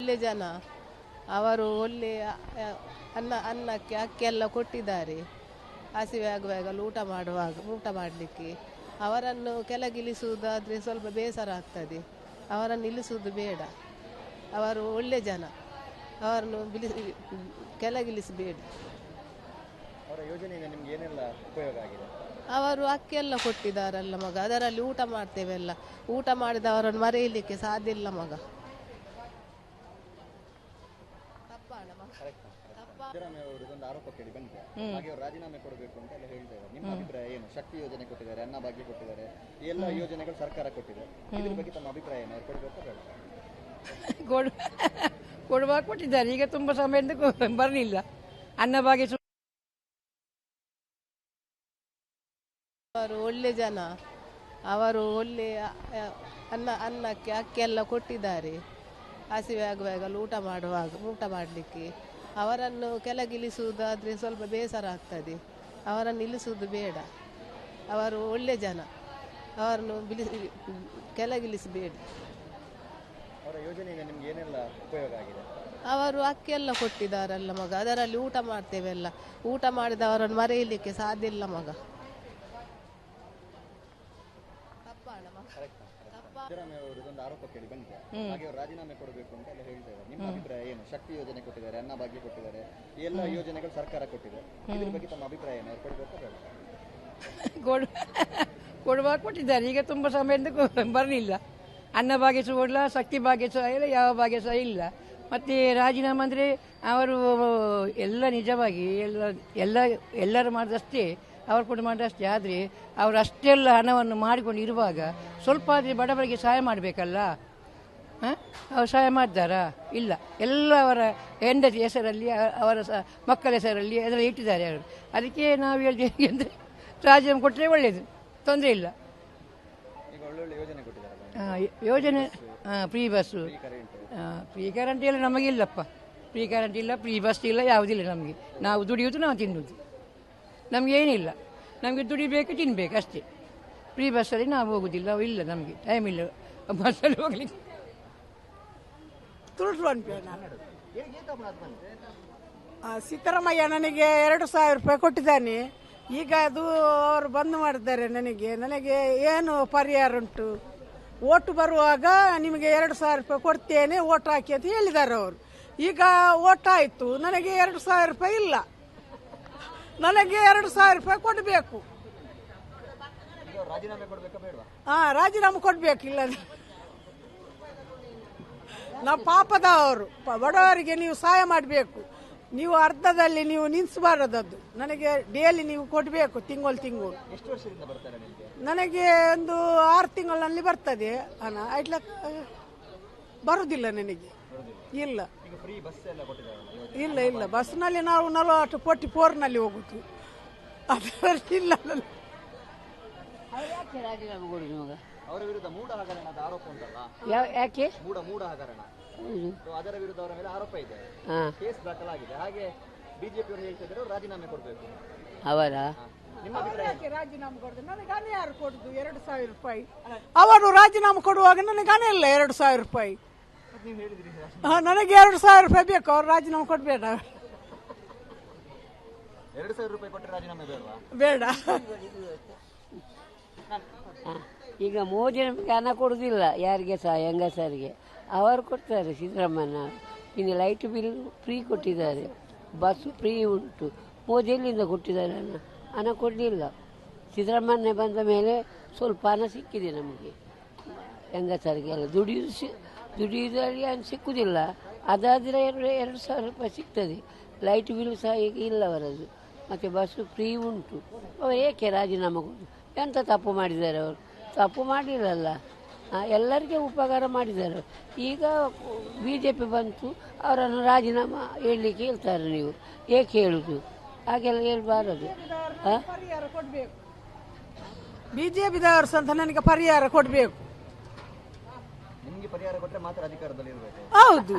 ಒಳ್ಳೆ ಜನ. ಅವರು ಒಳ್ಳೆ ಅನ್ನಕ್ಕೆ ಅಕ್ಕಿ ಎಲ್ಲ ಕೊಟ್ಟಿದ್ದಾರೆ. ಹಸಿವೆ ಆಗುವಾಗಲೂ ಊಟ ಮಾಡಲಿಕ್ಕೆ. ಅವರನ್ನು ಕೆಳಗಿಳಿಸುವುದಾದರೆ ಸ್ವಲ್ಪ ಬೇಸರ ಆಗ್ತದೆ. ಅವರನ್ನು ನಿಲ್ಲಿಸುವುದು ಬೇಡ. ಅವರು ಒಳ್ಳೆ ಜನ. ಅವರನ್ನು ಕೆಳಗಿಳಿಸಬೇಡಿ. ಅವರ ಯೋಜನೆಯಿಂದ ನಿಮ್ಗೆ ಏನೆಲ್ಲ ಉಪಯೋಗ ಆಗಿದೆ? ಅವರು ಅಕ್ಕಿಯೆಲ್ಲ ಕೊಟ್ಟಿದ್ದಾರಲ್ಲ ಮಗ, ಅದರಲ್ಲಿ ಊಟ ಮಾಡ್ತೇವೆಲ್ಲ. ಊಟ ಮಾಡಿದವರನ್ನು ಮರೆಯಲಿಕ್ಕೆ ಸಾಧ್ಯ ಇಲ್ಲ ಮಗ. ಸಿದ್ದರಾಮಯ್ಯ ಅವರದೊಂದು ಆರೋಪ ಕೇಳಿ ಬಂದಿದೆ. ಹಾಗೆ ಅವರು ರಾಜೀನಾಮೆ ಕೊಡಬೇಕು ಅಂತ ಎಲ್ಲ ಹೇಳ್ತಾ ಇದ್ದಾರೆ. ನಿಮ್ಮ ಅಭಿಪ್ರಾಯ ಏನು? ಶಕ್ತಿ ಯೋಜನೆ ಕೊಟ್ಟಿದ್ದಾರೆ, ಅನ್ನಭಾಗ್ಯ ಕೊಟ್ಟಿದ್ದಾರೆ, ಈ ಎಲ್ಲ ಯೋಜನೆಗಳು ಸರ್ಕಾರ ಕೊಟ್ಟಿದೆ. ಇದ್ರ ಬಗ್ಗೆ ತಮ್ಮ ಅಭಿಪ್ರಾಯ ಏನು? ಕೊಡಬೇಕಾ ಬೇಡ? ಕೊಡುವಾಗ ಕೊಟ್ಟಿದ್ದಾರೆ. ಈಗ ತುಂಬಾ ಸಮಯದಿಂದ ಬರಲಿಲ್ಲ ಅನ್ನಭಾಗ್ಯ. ಅವರು ಒಳ್ಳೆ ಜನ. ಅವರು ಒಳ್ಳೆ ಅನ್ನಕ್ಕೆ ಅಕ್ಕಿ ಎಲ್ಲ ಕೊಟ್ಟಿದ್ದಾರೆ. ಹಸಿವೆ ಆಗುವಾಗಲೂ ಊಟ ಮಾಡಲಿಕ್ಕೆ. ಅವರನ್ನು ಕೆಳಗಿಳಿಸುವುದಾದರೆ ಸ್ವಲ್ಪ ಬೇಸರ ಆಗ್ತದೆ. ಅವರನ್ನು ನಿಲ್ಲಿಸುವುದು ಬೇಡ. ಅವರು ಒಳ್ಳೆ ಜನ. ಅವರನ್ನು ಕೆಳಗಿಳಿಸಬೇಡಿ. ಅವರ ಯೋಜನೆಯಿಂದ ನಿಮ್ಗೆ ಏನೆಲ್ಲ ಉಪಯೋಗ ಆಗಿದೆ? ಅವರು ಅಕ್ಕಿಯೆಲ್ಲ ಕೊಟ್ಟಿದ್ದಾರಲ್ಲ ಮಗ, ಅದರಲ್ಲಿ ಊಟ ಮಾಡ್ತೇವೆಲ್ಲ. ಊಟ ಮಾಡಿದವರನ್ನು ಮರೆಯಲಿಕ್ಕೆ ಸಾಧ್ಯ ಇಲ್ಲ ಮಗ. ಸಿದ್ದರಾಮಯ್ಯ ಅವರದೊಂದು ಆರೋಪ ಕೇಳಿ ಬಂದಿದೆ. ಹಾಗೆ ಅವರು ರಾಜೀನಾಮೆ ಕೊಡಬೇಕು ಅಂತ ಎಲ್ಲ ಹೇಳ್ತಾ ಇದ್ದಾರೆ. ನಿಮ್ಮ ಅಭಿಪ್ರಾಯ ಏನು? ಶಕ್ತಿ ಯೋಜನೆ ಕೊಟ್ಟಿದ್ದಾರೆ, ಅನ್ನಭಾಗ್ಯ ಕೊಟ್ಟಿದ್ದಾರೆ, ಈ ಎಲ್ಲ ಯೋಜನೆಗಳು ಸರ್ಕಾರ ಕೊಟ್ಟಿದೆ. ಇದ್ರ ಬಗ್ಗೆ ತಮ್ಮ ಅಭಿಪ್ರಾಯ ಏನು? ಕೊಡಬೇಕಾ ಬೇಡ? ಕೊಡುವಾಗ ಕೊಟ್ಟಿದ್ದಾರೆ. ಈಗ ತುಂಬಾ ಸಮಯದಿಂದ ಬರಲಿಲ್ಲ. ಅನ್ನಭಾಗ್ಯ ಸಹ ಕೊಡಲ್ಲ, ಶಕ್ತಿ ಭಾಗ್ಯ ಸಹ ಇಲ್ಲ, ಯಾವ ಭಾಗ್ಯ ಸಹ ಇಲ್ಲ. ಮತ್ತೆ ರಾಜೀನಾಮೆ ಅಂದರೆ ಅವರು ಎಲ್ಲ ನಿಜವಾಗಿ ಎಲ್ಲರೂ ಮಾಡಿದಷ್ಟೇ, ಅವರು ಕೂಡ ಮಾಡಿದಷ್ಟೇ. ಆದರೆ ಅವರು ಅಷ್ಟೆಲ್ಲ ಹಣವನ್ನು ಮಾಡಿಕೊಂಡು ಇರುವಾಗ ಸ್ವಲ್ಪ ಆದರೆ ಬಡವರಿಗೆ ಸಹಾಯ ಮಾಡಬೇಕಲ್ಲ. ಅವರು ಸಹಾಯ ಮಾಡಿದ್ದಾರಾ? ಇಲ್ಲ. ಎಲ್ಲ ಅವರ ಹೆಂಡತಿ ಹೆಸರಲ್ಲಿ, ಅವರ ಮಕ್ಕಳ ಹೆಸರಲ್ಲಿ ಅದೆಲ್ಲ ಇಟ್ಟಿದ್ದಾರೆ ಅವರು. ಅದಕ್ಕೆ ನಾವು ಹೇಳ್ತೀವಿ ಅಂದರೆ ರಾಜೀನಾಮೆ ಕೊಟ್ಟರೆ ಒಳ್ಳೆಯದು, ತೊಂದರೆ ಇಲ್ಲ. ಯೋಜನೆ ಫ್ರೀ ಬಸ್ಸು, ಫ್ರೀ ಕರೆಂಟ್ ಎಲ್ಲ ನಮಗಿಲ್ಲಪ್ಪ. ಫ್ರೀ ಕರೆಂಟ್ ಇಲ್ಲ, ಫ್ರೀ ಬಸ್ ಇಲ್ಲ, ಯಾವುದಿಲ್ಲ ನಮಗೆ. ನಾವು ದುಡಿಯೋದು, ನಾವು ತಿನ್ನೋದು, ನಮಗೇನಿಲ್ಲ. ನಮಗೆ ದುಡಿಬೇಕು, ತಿನ್ನಬೇಕು ಅಷ್ಟೇ. ಫ್ರೀ ಬಸ್ಸಲ್ಲಿ ನಾವು ಹೋಗೋದಿಲ್ಲ, ಇಲ್ಲ, ನಮಗೆ ಟೈಮ್ ಇಲ್ಲ ಬಸ್ಸಲ್ಲಿ ಹೋಗ್ಲಿಕ್ಕೆ. ಸಿದ್ದರಾಮಯ್ಯ ನನಗೆ 2,000 ರೂಪಾಯಿ ಕೊಟ್ಟಿದ್ದಾನೆ. ಈಗ ಅದು ಅವರು ಬಂದ್ ಮಾಡಿದ್ದಾರೆ. ನನಗೆ ಏನು ಪರಿಹಾರ ಉಂಟು? ಓಟು ಬರುವಾಗ ನಿಮಗೆ 2,000 ರೂಪಾಯಿ ಕೊಡ್ತೇನೆ, ಓಟ್ ಹಾಕಿ ಅಂತ ಹೇಳಿದ್ದಾರೆ ಅವರು. ಈಗ ಓಟ್ ಆಯಿತು, ನನಗೆ 2,000 ರೂಪಾಯಿ ಇಲ್ಲ. ನನಗೆ 2,000 ರೂಪಾಯಿ ಕೊಡಬೇಕು. ರಾಜೀನಾಮೆ ಕೊಡ್ಬೇಕಿಲ್ಲ. ನಾವು ಪಾಪದವರು, ಬಡವರಿಗೆ ನೀವು ಸಹಾಯ ಮಾಡಬೇಕು. ನೀವು ಅರ್ಧದಲ್ಲಿ ನೀವು ನಿಲ್ಲಿಸಬಾರದದ್ದು. ನನಗೆ ಡೈಲಿ ನೀವು ಕೊಡಬೇಕು, ತಿಂಗಳು. ನನಗೆ ಒಂದು 6 ತಿಂಗಳಲ್ಲಿ ಬರ್ತದೆ ಹಣ. ಬರುದಿಲ್ಲ ನನಗೆ. ಇಲ್ಲ ಇಲ್ಲ ಬಸ್ನಲ್ಲಿ ನಾವು 44ನಲ್ಲಿ ಹೋಗುದು. ಅದರಲ್ಲಿಲ್ಲ. ಅವರ ವಿರುದ್ಧ ಮೂಢ ಹಗರಣದ ಆರೋಪ ಉಂಟಲ್ಲ, ಯಾಕೆ ಮೂಢ ಹಗರಣ, ಅದರ ವಿರುದ್ಧ ಅವರ ಮೇಲೆ ಆರೋಪ ಇದೆ, ಕೇಸ್ ದಾಖಲಾಗಿದೆ. ಹಾಗೆ ಬಿಜೆಪಿ ಅವರು ಹೇಳ್ತಾ ಇದ್ದಾರೆ ರಾಜೀನಾಮೆ ಕೊಡಬೇಕು. ಅವರ ರಾಜೀನಾಮೆ ಕೊಡುದು ನನಗೆ ಹಣ ಯಾರು ಕೊಡುದು? 2,000 ರೂಪಾಯಿ. ಅವರು ರಾಜೀನಾಮೆ ಕೊಡುವಾಗ ನನಗೆ ಹಣ ಇಲ್ಲ 2,000 ರೂಪಾಯಿ. ನನಗೆ 2,000 ರೂಪಾಯಿ ಬೇಕು. ಅವ್ರು ರಾಜೀನಾಮೆ ಕೊಡಬೇಡ. 2,000 ರೂಪಾಯಿ ಕೊಟ್ಟರೆ ರಾಜೀನಾಮೆ ಬೇಡವಾ? ಬೇಡ. ಈಗ ಮೋದಿ ನಮಗೆ ಹಣ ಕೊಡುವುದಿಲ್ಲ, ಯಾರಿಗೆ ಸಹ ಹೆಂಗಸರಿಗೆ. ಅವರು ಕೊಡ್ತಾರೆ ಸಿದ್ದರಾಮಯ್ಯ. ಇನ್ನು ಲೈಟ್ ಬಿಲ್ ಫ್ರೀ ಕೊಟ್ಟಿದ್ದಾರೆ, ಬಸ್ಸು ಫ್ರೀ ಉಂಟು. ಮೋದಿ ಎಲ್ಲಿಂದ ಕೊಟ್ಟಿದ್ದಾರೆ ಹಣ ಕೊಡಲಿಲ್ಲ. ಸಿದ್ದರಾಮಯ್ಯ ಬಂದ ಮೇಲೆ ಸ್ವಲ್ಪ ಹಣ ಸಿಕ್ಕಿದೆ ನಮಗೆ ಹೆಂಗಸರಿಗೆ. ಎಲ್ಲ ದುಡಿಯುವುದರಲ್ಲಿ ಹಣ ಸಿಕ್ಕುವುದಿಲ್ಲ. ಅದಾದರೆ 2,000 ರೂಪಾಯಿ ಸಿಗ್ತದೆ. ಲೈಟ್ ಬಿಲ್ ಸಹ ಈಗ ಇಲ್ಲ ಅವರದ್ದು. ಮತ್ತು ಬಸ್ಸು ಫ್ರೀ ಉಂಟು. ಅವರು ಏಕೆ ರಾಜೀನಾಮೆ ಕೊಡು? ಎಂಥ ತಪ್ಪು ಮಾಡಿದ್ದಾರೆ ಅವರು? ತಪ್ಪು ಮಾಡಿರಲ್ಲ, ಎಲ್ಲರಿಗೆ ಉಪಕಾರ ಮಾಡಿದ್ದಾರೆ. ಈಗ BJP ಬಂತು, ಅವರನ್ನು ರಾಜೀನಾಮೆ ಹೇಳಲಿಕ್ಕೆ ಹೇಳ್ತಾರೆ. ನೀವು ಏಕೆ ಹೇಳುದು? ಹಾಗೆಲ್ಲ ಹೇಳ್ಬಾರದು. ಪರಿಹಾರ ಕೊಡಬೇಕು. BJPದವರು ಅಂತ ನನಗೆ ಪರಿಹಾರ ಕೊಡಬೇಕು. ನಿಮಗೆ ಪರಿಹಾರ ಕೊಟ್ಟರೆ ಮಾತ್ರ ಅಧಿಕಾರದಲ್ಲಿ ಇರಬೇಕು. ಹೌದು.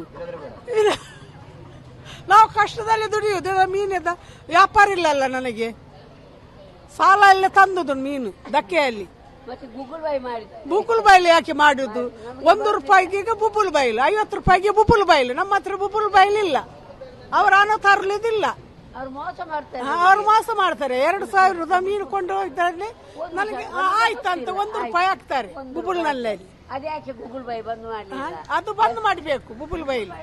ನಾವು ಕಷ್ಟದಲ್ಲಿ ದುಡಿಯುವುದು. ಮೀನಿದ ವ್ಯಾಪಾರ ಇಲ್ಲಲ್ಲ ನನಗೆ. ಸಾಲ ಎಲ್ಲ ತಂದುದು ಮೀನು ಧಕ್ಕೆಯಲ್ಲಿ. ಮತ್ತೆ ಗೂಗಲ್ ಬೈ ಮಾಡಿ ಬುಬ್ಬುಲ್ ಬೈಲು ಯಾಕೆ ಮಾಡುದು? 1 ರೂಪಾಯಿಗೆ ಈಗ ಬುಬ್ಬುಲ್ ಬೈಲು, 50 ರೂಪಾಯಿಗೆ ಬುಬ್ಬುಲ್ ಬೈಲು. ನಮ್ಮ ಹತ್ರ ಬುಬ್ಬುಲ್ ಬೈಲು ಇಲ್ಲ, ಅವರ ಹಣ ತರಲಿದಿಲ್ಲ. ಅವ್ರು ಮೋಸ ಮಾಡ್ತಾರೆ. ಅವ್ರು ಮೋಸ ಮಾಡ್ತಾರೆ. 2000 ಮೀನು ಕೊಂಡು ಹೋಗಿದ್ದಾರೆ. ನನಗೆ ಆಯ್ತಂತ 1 ರೂಪಾಯಿ ಹಾಕ್ತಾರೆ ಬುಬ್ಬುಲ್ನಲ್ಲೇ. ಅದ್ಯಾಕೆ ಗೂಗಲ್ ಬೈ ಬಂದ್ ಮಾಡ್ಲಿಲ್ಲ? ಅದು ಬಂದ್ ಮಾಡಬೇಕು, ಬುಬ್ಬುಲ್ ಬೈಲು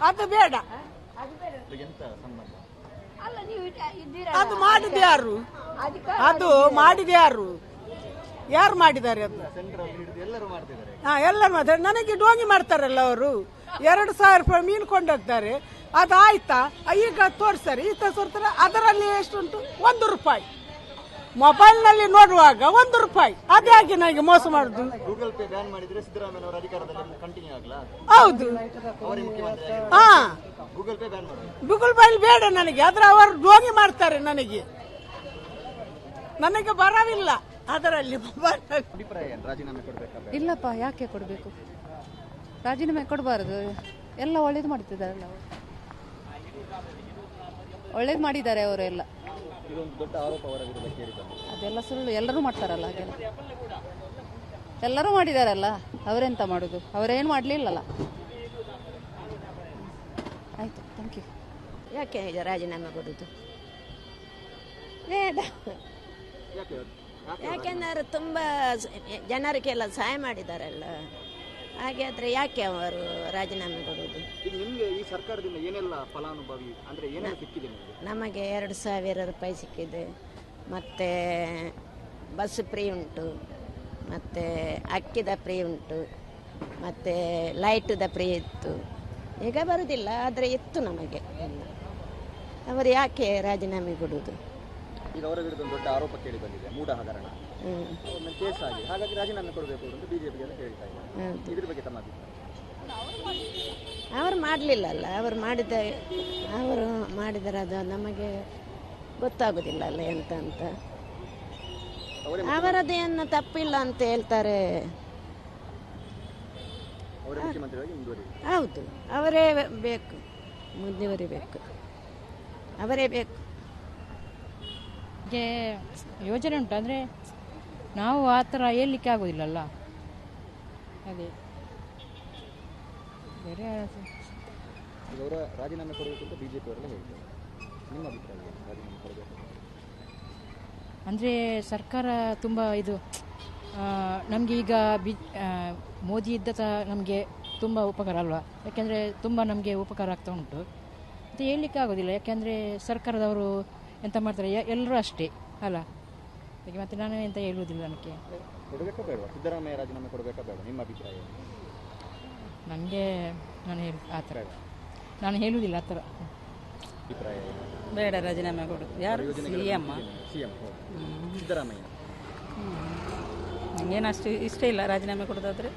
ಅದು ಬೇಡ. ಎಂತ ಸಂಬಂಧ? ಅಲ್ಲ ನೀವು ಇದ್ದೀರಾ, ಅದು ಮಾಡಿದ ಯಾರು? ಅದು ಮಾಡಿದ ಯಾರು? ಯಾರು ಮಾಡಿದ್ದಾರೆ ಅದು? ಸೆಂಟ್ರಲ್ ಹಿಡಿದು ಎಲ್ಲರೂ ಮಾಡ್ತಿದ್ದಾರೆ. ಎಲ್ಲರೂ ಮಾಡ್ತಾರೆ. ನನಗೆ ಡೋಂಗಿ ಮಾಡ್ತಾರಲ್ಲ ಅವರು. 2000 ರೂಪಾಯಿ ಮೀನು ಕೊಂಡೋಗ್ತಾರೆ. ಅದು ಆಯ್ತಾ? ಈಗ ತೋರಿಸ್ತಾರೆ, ಈಗ ತೋರಿಸ್ತಾರೆ. ಅದರಲ್ಲಿ ಎಷ್ಟುಂಟು? 1 ರೂಪಾಯಿ. ಮೊಬೈಲ್ ನಲ್ಲಿ ನೋಡುವಾಗ 1 ರೂಪಾಯಿ. ಅದೇ ಹಾಗೆ ನನಗೆ ಮೋಸ ಮಾಡುದು. ಗೂಗಲ್ ಪೇ ಬ್ಯಾನ್ ಮಾಡಿದ್ರೆ ಸಿದ್ದರಾಮಯ್ಯ ಅವರ ಅಧಿಕಾರದಲ್ಲಿ ಕಂಟಿನ್ಯೂ ಆಗಲ್ಲ? ಹೌದು. ಅವರೇ ಮುಖ್ಯಮಂತ್ರಿ. ಹಾ, ಗೂಗಲ್ ಪೇ ಬ್ಯಾನ್ ಮಾಡೋದು. ಗೂಗಲ್ ಪೇ ಬೇಡ ನನಗೆ. ಆದ್ರೆ ಅವರು ಡೋಂಗಿ ಮಾಡ್ತಾರೆ. ನನಗೆ ಬರವಿಲ್ಲ ಅದರಲ್ಲಿ. ಅಭಿಪ್ರಾಯ ಏನು? ರಾಜೀನಾಮೆ ಕೊಡಬೇಕಾ? ಇಲ್ಲಪ್ಪ, ಯಾಕೆ ಕೊಡಬೇಕು? ರಾಜೀನಾಮೆ ಕೊಡಬಾರದು. ಎಲ್ಲ ಒಳ್ಳೇದು ಮಾಡ್ತಿದ್ದಾರಲ್ಲ ಅವರು. ಒಳ್ಳೇದು ಮಾಡಿದ್ದಾರೆ ಅವರೆಲ್ಲ. ಇದೊಂದು ದೊಡ್ಡ ಆರೋಪ ಅವರ ವಿರುದ್ಧ ಕೇಳಿ ಬಂದಿದೆ. ಅದೆಲ್ಲ ಸುಳ್ಳು. ಎಲ್ಲರೂ ಮಾಡ್ತಾರಲ್ಲ ಹಾಗೆಲ್ಲ. ಎಲ್ಲರೂ ಮಾಡಿದಾರಲ್ಲ, ಅವರೆಂತ ಮಾಡೋದು? ಅವರೇನು ಮಾಡಲಿಲ್ಲಲ್ಲ. ಆಯಿತು, ಥ್ಯಾಂಕ್ ಯು. ಯಾಕೆ ರಾಜೀನಾಮೆ ಕೊಡೋದು? ಬೇಡ. ಯಾಕೆಂದರೆ ತುಂಬ ಜನರಿಗೆಲ್ಲ ಸಹಾಯ ಮಾಡಿದಾರಲ್ಲ, ಹಾಗೆ ಆದರೆ ಯಾಕೆ ಅವರು ರಾಜೀನಾಮೆ ಕೊಡೋದು? ಈಗ ನಿಮಗೆ ಈ ಸರ್ಕಾರದಿಂದ ಏನೆಲ್ಲ ಫಲಾನುಭವಿ ಅಂದ್ರೆ ಏನೆಲ್ಲ ಸಿಕ್ಕಿದೆ ನಿಮಗೆ? ನಮಗೆ 2000 ರೂಪಾಯಿ ಸಿಕ್ಕಿದೆ, ಮತ್ತು ಬಸ್ ಫ್ರೀ ಉಂಟು, ಮತ್ತು ಅಕ್ಕಿದ ಫ್ರೀ ಉಂಟು, ಮತ್ತು ಲೈಟದ ಫ್ರೀ ಇತ್ತು. ಈಗ ಬರುವುದಿಲ್ಲ, ಆದರೆ ಇತ್ತು ನಮಗೆ ಎಲ್ಲ. ಅವರು ಯಾಕೆ ರಾಜೀನಾಮೆ ಕೊಡೋದು? ಈಗ ಅವರ ವಿರುದ್ಧ ಒಂದು ದೊಡ್ಡ ಆರೋಪ ಕೇಳಿ ಬಂದಿದೆ, ಮೂಢ ಹಗರಣ. ಕೇಸ್ ಆಗಿ, ಹಾಗಾಗಿ ರಾಜೀನಾಮೆ ಕೊಡಬೇಕು ಅಂತ ಬಿಜೆಪಿ ಎಲ್ಲ ಹೇಳ್ತಾ ಇದ್ದಾರೆ. ಇದ್ರ ಬಗ್ಗೆ ತಮ್ಮ ಅಭಿಪ್ರಾಯ? ಅವರು ಮಾಡಲಿಲ್ಲಲ್ಲ, ಅವರು ಮಾಡಿದರೆ ಅದು ನಮಗೆ ಗೊತ್ತಾಗೋದಿಲ್ಲ ಅಲ್ಲ ಎಂತ ಅಂತ. ಅವರದೇನು ತಪ್ಪಿಲ್ಲ ಅಂತ ಹೇಳ್ತಾರೆ. ಹೌದು, ಅವರೇ ಬೇಕು, ಮುಂದುವರಿಬೇಕು, ಅವರೇ ಬೇಕು. ಯೋಜನೆ ಉಂಟು ಅಂದರೆ ನಾವು ಆ ಥರ ಹೇಳಲಿಕ್ಕೆ ಆಗೋದಿಲ್ಲಲ್ಲ. ಅದೇ ಬೇರೆ ಅವರ ರಾಜೀನಾಮೆ ಕೊಡಬೇಕು ಅಂತ ಬಿಜೆಪಿ ಅವರೆಲ್ಲ ಹೇಳ್ತಾರೆ. ನಿಮ್ಮ ಅಭಿಪ್ರಾಯ ಏನು? ರಾಜೀನಾಮೆ ಕೊಡಬೇಕು ಅಂದರೆ ಸರ್ಕಾರ ತುಂಬ ಇದು ನಮಗೆ ಈಗ ಮೋದಿ ಇದ್ದ ನಮಗೆ ತುಂಬ ಉಪಕಾರ ಅಲ್ವಾ? ಯಾಕೆಂದರೆ ತುಂಬ ನಮಗೆ ಉಪಕಾರ ಆಗ್ತಾ ಉಂಟು ಅಂತ ಹೇಳಲಿಕ್ಕೆ ಆಗೋದಿಲ್ಲ. ಯಾಕೆಂದರೆ ಸರ್ಕಾರದವರು ಎಂತ ಮಾಡ್ತಾರೆ, ಎಲ್ಲರೂ ಅಷ್ಟೇ ಅಲ್ಲ. ಹಾಗೆ ಮತ್ತೆ ನಾನು ಎಂತ ಹೇಳುವುದಿಲ್ಲ. ನನಗೆ ಕೊಡಬೇಕಾ ಬೇಡ? ಸಿದ್ದರಾಮಯ್ಯ ರಾಜೀನಾಮೆ ಕೊಡಬೇಕಾ ಬೇಡ? ನಿಮ್ಮ ಅಭಿಪ್ರಾಯ? ನನಗೆ ಆ ಥರ ನಾನು ಹೇಳುವುದಿಲ್ಲ ಆ ಥರ ಅಭಿಪ್ರಾಯ ಬೇಡ ರಾಜೀನಾಮೆ ಕೊಡೋದು. ಯಾರು? ಸಿಎಂ ಸಿದ್ದರಾಮಯ್ಯ. ನನಗೇನಷ್ಟು ಇಷ್ಟ ಇಲ್ಲ ರಾಜೀನಾಮೆ ಕೊಡೋದಾದರೆ.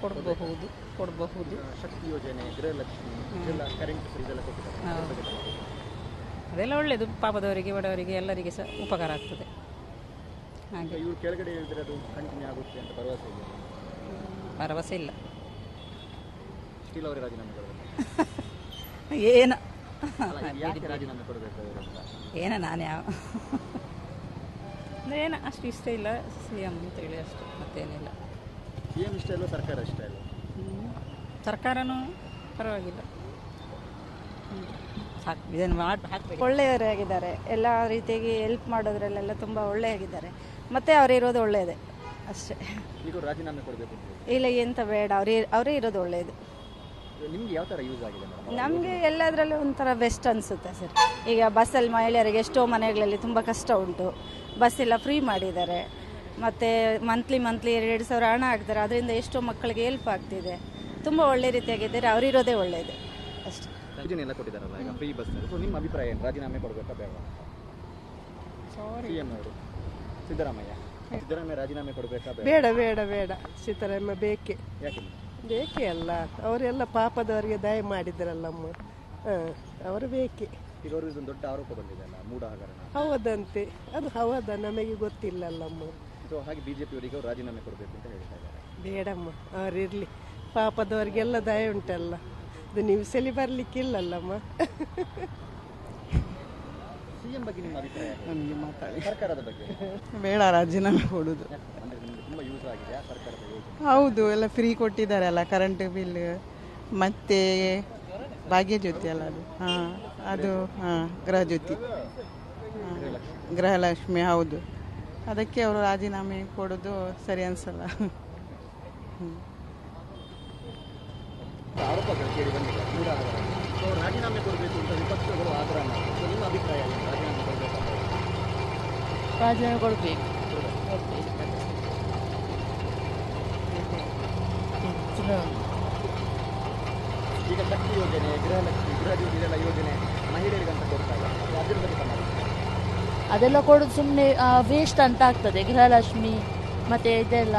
ಕೊಡಬಹುದು. ಶಕ್ತಿ ಯೋಜನೆ, ಗೃಹಲಕ್ಷ್ಮಿ, ಇದೆಲ್ಲ ಕರೆಂಟ್ ಫ್ರೀ ಇದೆಲ್ಲ ಕೊಟ್ಟಿದ್ದಾರೆ. ಅದೆಲ್ಲ ಒಳ್ಳೆಯದು. ಪಾಪದವರಿಗೆ, ಬಡವರಿಗೆ, ಎಲ್ಲರಿಗೆ ಸಹ ಉಪಕಾರ ಆಗ್ತದೆ. ಹಾಗೆ ಇವ್ರು ಕೆಳಗಡೆ ಹೇಳಿದ್ರೆ ಅದು ಕಂಟಿನ್ಯೂ ಆಗುತ್ತೆ ಅಂತ ಭರವಸೆ ಇದೆ? ಭರವಸೆ ಇಲ್ಲ. ಸ್ಟಿಲ್ ಅವರೇ ರಾಜೀನಾಮೆ ಕೊಡಬೇಕು. ಏನು ರಾಜೀನಾಮೆ ಕೊಡಬೇಕು ಏನ ನಾನು ಯಾವ ಏನು ಅಷ್ಟು ಇಷ್ಟ ಇಲ್ಲ ಸಿಎಂ ಅಂತೇಳಿ ಅಷ್ಟು, ಮತ್ತೇನಿಲ್ಲ. ಸಿಎಂ ಇಷ್ಟ ಇಲ್ಲ, ಸರ್ಕಾರ ಇಷ್ಟ ಇಲ್ಲ. ಸರ್ಕಾರನೂ ಪರವಾಗಿಲ್ಲ, ಇದನ್ನು ಹಾಕಬೇಕು. ಒಳ್ಳೆಯವರಾಗಿದ್ದಾರೆ. ಎಲ್ಲ ರೀತಿಯಾಗಿ ಹೆಲ್ಪ್ ಮಾಡೋದ್ರಲ್ಲೆಲ್ಲ ತುಂಬ ಒಳ್ಳೆಯಾಗಿದ್ದಾರೆ. ಮತ್ತು ಅವರಿರೋದು ಒಳ್ಳೆಯದೇ ಅಷ್ಟೇ. ಈಗ ರಾಜೀನಾಮೆ ಕೊಡಬೇಕು ಇಲ್ಲ, ಎಂತ ಬೇಡ, ಅವರೇ ಇರೋದು ಒಳ್ಳೆಯದು. ನಿಮ್ಗೆ ಯಾವ ಥರ ಯೂಸ್ ಆಗಿದೆ? ನಮಗೆ ಎಲ್ಲದರಲ್ಲೂ ಒಂಥರ ಬೆಸ್ಟ್ ಅನಿಸುತ್ತೆ ಸರ್. ಈಗ ಬಸ್ಸಲ್ಲಿ ಮಹಿಳೆಯರಿಗೆ ಎಷ್ಟೋ ಮನೆಗಳಲ್ಲಿ ತುಂಬ ಕಷ್ಟ ಉಂಟು. ಬಸ್ ಎಲ್ಲ ಫ್ರೀ ಮಾಡಿದ್ದಾರೆ. ಮತ್ತು ಮಂತ್ಲಿ 2,000 ಹಣ ಹಾಕ್ತಾರೆ. ಅದರಿಂದ ಎಷ್ಟೋ ಮಕ್ಕಳಿಗೆ ಹೆಲ್ಪ್ ಆಗ್ತಿದೆ. ತುಂಬ ಒಳ್ಳೆ ರೀತಿಯಾಗಿದ್ದಾರೆ. ಅವರಿರೋದೇ ಒಳ್ಳೆಯದು ಅಷ್ಟೇ. ಯೋಜನೆ ಎಲ್ಲ ಕೊಟ್ಟಿದ್ದಾರಲ್ಲ ಈಗ ಫ್ರೀ ಬಸ್. ಸೊ ನಿಮ್ಮ ಅಭಿಪ್ರಾಯ ಏನು? ರಾಜೀನಾಮೆ ಕೊಡಬೇಕಾ ಬೇಡ? ಸಿಎಂ ಅವರು ಸಿದ್ದರಾಮಯ್ಯ ರಾಜೀನಾಮೆ ಕೊಡಬೇಕಾ ಬೇಡ? ಬೇಡ ಸಿದ್ದರಾಮಯ್ಯ ಬೇಕೇ. ಯಾಕೆ? ಬೇಕೇ ಅಲ್ಲ, ಅವರೆಲ್ಲ ಪಾಪದವರಿಗೆ ದಯ ಮಾಡಿದ್ರಲ್ಲಮ್ಮ, ಅವರು ಬೇಕೇ. ಈಗ ಅವರು ಇದೊಂದು ದೊಡ್ಡ ಆರೋಪ ಬಂದಿದೆ ಅಲ್ಲ, ಮೂಢ ಹಗರಣ. ಹೌದಂತೆ, ಅದು ಹೌದಾ ನಮಗೆ ಗೊತ್ತಿಲ್ಲಲ್ಲಮ್ಮ. ಸೊ ಹಾಗೆ ಬಿಜೆಪಿಯವರಿಗೆ ರಾಜೀನಾಮೆ ಕೊಡಬೇಕು ಅಂತ ಹೇಳ್ತಾ ಇದ್ದಾರೆ. ಬೇಡಮ್ಮ, ಅವರಿರಲಿ, ಪಾಪದವರಿಗೆಲ್ಲ ದಯ ಉಂಟಲ್ಲ, ಅದು ನ್ಯೂಸಲ್ಲಿ ಬರಲಿಕ್ಕಿಲ್ಲಲ್ಲಮ್ಮ. ಸಿಎಂ ಬಗ್ಗೆ ನಿಮ್ಮ ಅಭಿಪ್ರಾಯ ಏನು? ನನಗೆ ಮಾತಾಡಿ ಸರ್ಕಾರದ ಬಗ್ಗೆ ಬೇಡ ರಾಜೀನಾಮೆ ಕೊಡೋದು. ಅಂದ್ರೆ ನಿಮ್ಗೆ ತುಂಬಾ ಯೂಸ್ ಆಗಿದೆಯಾ ಸರ್ಕಾರದ ಯೋಜನೆ? ಹೌದು, ಎಲ್ಲ ಫ್ರೀ ಕೊಟ್ಟಿದ್ದಾರಲ್ಲ, ಕರೆಂಟ್ ಬಿಲ್ ಮತ್ತೆ ಭಾಗ್ಯಜ್ಯೋತಿ ಅಲ್ಲ ಅದು, ಹಾಂ ಅದು, ಹಾಂ ಗೃಹಜ್ಯೋತಿ, ಗೃಹಲಕ್ಷ್ಮಿ, ಹೌದು. ಅದಕ್ಕೆ ಅವರು ರಾಜೀನಾಮೆ ಕೊಡೋದು ಸರಿ ಅನ್ಸಲ್ಲ. ಆರೋಪಗಳು ಕೇಳಿ ಬಂದಿದೆ ಸೊ ರಾಜೀನಾಮೆ ಕೊಡಬೇಕು ಅಂತ ವಿಪಕ್ಷಗಳು ಆಗ್ರಹ ಮಾಡಿದ್ರು. ಸೊ ನಿಮ್ಮ ಅಭಿಪ್ರಾಯ ಏನು? ರಾಜೀನಾಮೆ ಕೊಡಬೇಕಂತ ರಾಜೀನಾಮೆ ಕೊಡಬೇಕು. ಈಗ ಶಕ್ತಿ ಯೋಜನೆ, ಗೃಹಲಕ್ಷ್ಮಿ, ಗೃಹಜ್ಯೋತಿ ಇದೆಲ್ಲ ಯೋಜನೆ ಮಹಿಳೆಯರಿಗಂತ ಕೊಡ್ತಾರೆ, ಅದ್ರ ಬಗ್ಗೆ ತಮ್ಮ ಅಭಿಪ್ರಾಯ? ಅದೆಲ್ಲ ಕೊಡೋದು ಸುಮ್ಮನೆ ವೇಸ್ಟ್ ಅಂತ ಆಗ್ತದೆ. ಗೃಹಲಕ್ಷ್ಮಿ ಮತ್ತು ಇದೆಲ್ಲ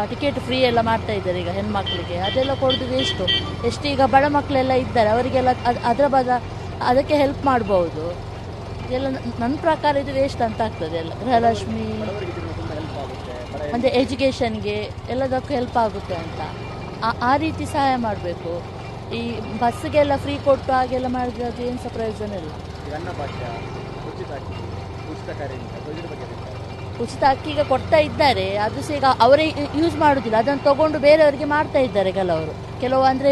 ಟಿಕೆಟ್ ಫ್ರೀ ಎಲ್ಲ ಮಾಡ್ತಾ ಇದ್ದಾರೆ ಈಗ ಹೆಣ್ಮಕ್ಳಿಗೆ, ಅದೆಲ್ಲ ಕೊಡೋದು ವೇಸ್ಟು. ಎಷ್ಟು ಈಗ ಬಡ ಮಕ್ಕಳೆಲ್ಲ ಇದ್ದಾರೆ ಅವರಿಗೆಲ್ಲ ಅದಕ್ಕೆ ಹೆಲ್ಪ್ ಮಾಡ್ಬೋದು. ಇದೆಲ್ಲ ನನ್ನ ಪ್ರಕಾರ ಇದು ವೇಸ್ಟ್ ಅಂತ ಆಗ್ತದೆ ಎಲ್ಲ. ಗೃಹಲಕ್ಷ್ಮಿ ಮತ್ತು ಎಜುಕೇಷನ್ಗೆ ಎಲ್ಲದಕ್ಕೂ ಹೆಲ್ಪ್ ಆಗುತ್ತೆ ಅಂತ ಆ ರೀತಿ ಸಹಾಯ ಮಾಡಬೇಕು. ಈ ಬಸ್ಸಿಗೆಲ್ಲ ಫ್ರೀ ಕೊಟ್ಟು ಹಾಗೆಲ್ಲ ಮಾಡಿದ್ರೆ ಅದು ಏನು ಸಹ ಪ್ರಯೋಜನ ಇಲ್ಲ. ಉಚಿತ ಅಕ್ಕಿ ಈಗ ಕೊಡ್ತಾ ಇದ್ದಾರೆ, ಅದು ಸಹ ಈಗ ಅವರೇ ಯೂಸ್ ಮಾಡೋದಿಲ್ಲ, ಅದನ್ನು ತಗೊಂಡು ಬೇರೆಯವರಿಗೆ ಮಾಡ್ತಾ ಇದ್ದಾರೆ ಕೆಲವು ಅಂದರೆ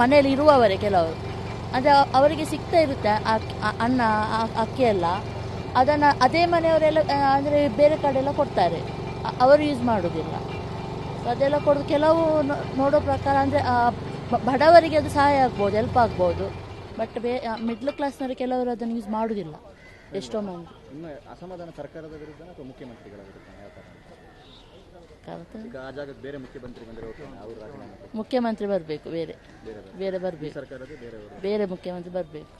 ಮನೆಯಲ್ಲಿ ಇರುವವರೇ ಕೆಲವರು. ಅಂದರೆ ಅವರಿಗೆ ಸಿಗ್ತಾ ಇರುತ್ತೆ ಅನ್ನ ಅಕ್ಕಿ ಎಲ್ಲ, ಅದನ್ನು ಅದೇ ಮನೆಯವರೆಲ್ಲ ಅಂದರೆ ಬೇರೆ ಕಡೆ ಎಲ್ಲ ಕೊಡ್ತಾರೆ, ಅವರು ಯೂಸ್ ಮಾಡೋದಿಲ್ಲ. ಸೊ ಅದೆಲ್ಲ ಕೊಡೋದು ಕೆಲವು ನೋಡೋ ಪ್ರಕಾರ ಅಂದರೆ ಬಡವರಿಗೆ ಅದು ಸಹಾಯ ಆಗ್ಬೋದು, ಹೆಲ್ಪ್ ಆಗ್ಬೋದು. ಬಟ್ ಮಿಡ್ಲ್ ಕ್ಲಾಸ್ನವರು ಕೆಲವರು ಅದನ್ನು ಯೂಸ್ ಮಾಡೋದಿಲ್ಲ ಎಷ್ಟೋ ಮಂದಿ. ಇನ್ನು ಅಸಮಾಧಾನ ಸರ್ಕಾರದ ವಿರುದ್ಧ ಅಥವಾ ಮುಖ್ಯಮಂತ್ರಿಗಳ ವಿರುದ್ಧ ಯಾವ ಥರ? ಈಗ ಆ ಜಾಗಕ್ಕೆ ಬೇರೆ ಮುಖ್ಯಮಂತ್ರಿ ಬಂದರೆ ಅವರು ರಾಜೀನಾಮೆ ಮುಖ್ಯಮಂತ್ರಿ ಬರಬೇಕು, ಬೇರೆ ಬರಬೇಕು, ಸರ್ಕಾರದ ಬೇರೆ ಮುಖ್ಯಮಂತ್ರಿ ಬರಬೇಕು.